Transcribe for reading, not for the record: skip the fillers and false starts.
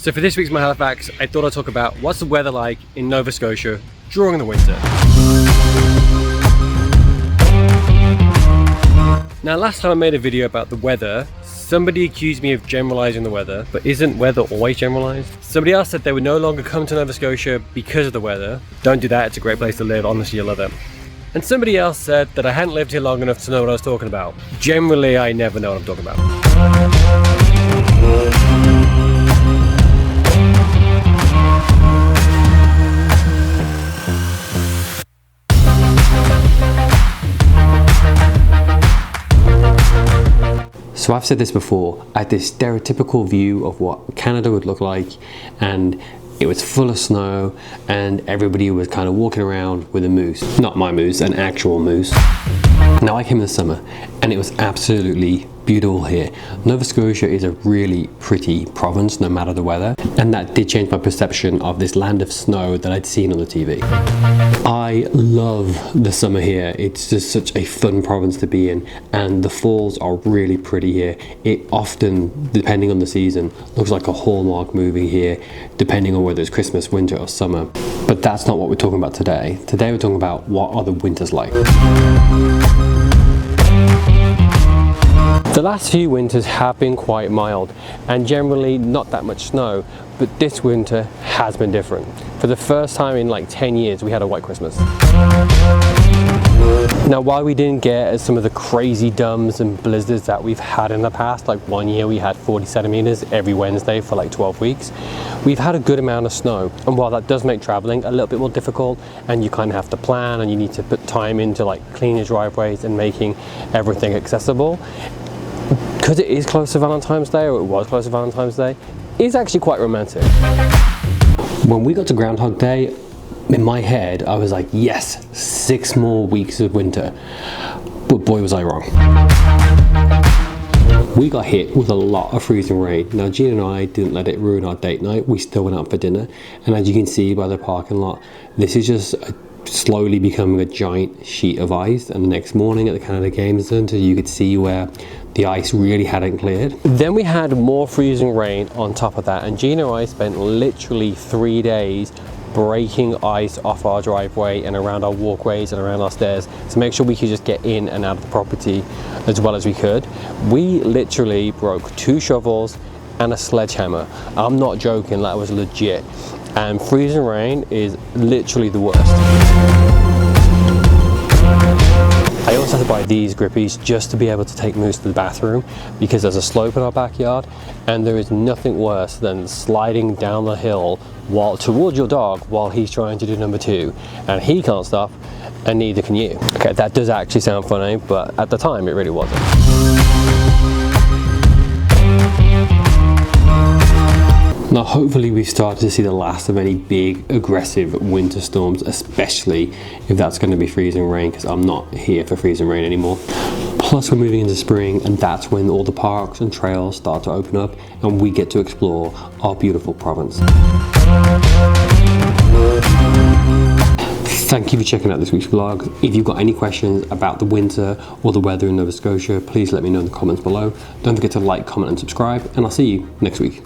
So for this week's My Halifax, I thought I'd talk about what's the weather like in Nova Scotia during the winter. Now last time I made a video about the weather, somebody accused me of generalizing the weather, but isn't weather always generalized? Somebody else said they would no longer come to Nova Scotia because of the weather. Don't do that, it's a great place to live, honestly you'll love it. And somebody else said that I hadn't lived here long enough to know what I was talking about. Generally, I never know what I'm talking about. So I've said this before, I had this stereotypical view of what Canada would look like, and it was full of snow and everybody was kind of walking around with a moose. Not my moose, an actual moose. Now I came in the summer and it was absolutely beautiful here. Nova Scotia is a really pretty province no matter the weather, and that did change my perception of this land of snow that I'd seen on the TV. I love the summer here. It's just such a fun province to be in, and the falls are really pretty here. It often, depending on the season, looks like a Hallmark movie here, depending on whether it's Christmas, winter or summer. But that's not what we're talking about today. Today we're talking about what are the winters like. The last few winters have been quite mild and generally not that much snow, but this winter has been different. For the first time in like 10 years we had a white Christmas. Now while we didn't get some of the crazy dumbs and blizzards that we've had in the past, like one year we had 40 centimeters every Wednesday for like 12 weeks, we've had a good amount of snow. And while that does make traveling a little bit more difficult and you kind of have to plan and you need to put time into like cleaning your driveways and making everything accessible, because it is close to Valentine's Day, or it was close to Valentine's Day, it's actually quite romantic. When we got to Groundhog Day, in my head, I was like, yes, 6 more weeks of winter. But boy, was I wrong. We got hit with a lot of freezing rain. Now, Gina and I didn't let it ruin our date night. We still went out for dinner. And as you can see by the parking lot, this is just slowly becoming a giant sheet of ice. And the next morning at the Canada Games Centre, you could see where the ice really hadn't cleared. Then we had more freezing rain on top of that, and Gina and I spent literally 3 days breaking ice off our driveway and around our walkways and around our stairs to make sure we could just get in and out of the property as well as we could. We literally broke 2 shovels and a sledgehammer. I'm not joking, that was legit. And freezing rain is literally the worst. I also had to buy these grippies just to be able to take Moose to the bathroom, because there's a slope in our backyard and there is nothing worse than sliding down the hill towards your dog while he's trying to do number 2 and he can't stop and neither can you. Okay, that does actually sound funny, but at the time it really wasn't. Now hopefully we've started to see the last of any big aggressive winter storms, especially if that's going to be freezing rain, because I'm not here for freezing rain anymore. Plus we're moving into spring, and that's when all the parks and trails start to open up and we get to explore our beautiful province. Thank you for checking out this week's vlog. If you've got any questions about the winter or the weather in Nova Scotia, please let me know in the comments below. Don't forget to like, comment and subscribe, and I'll see you next week.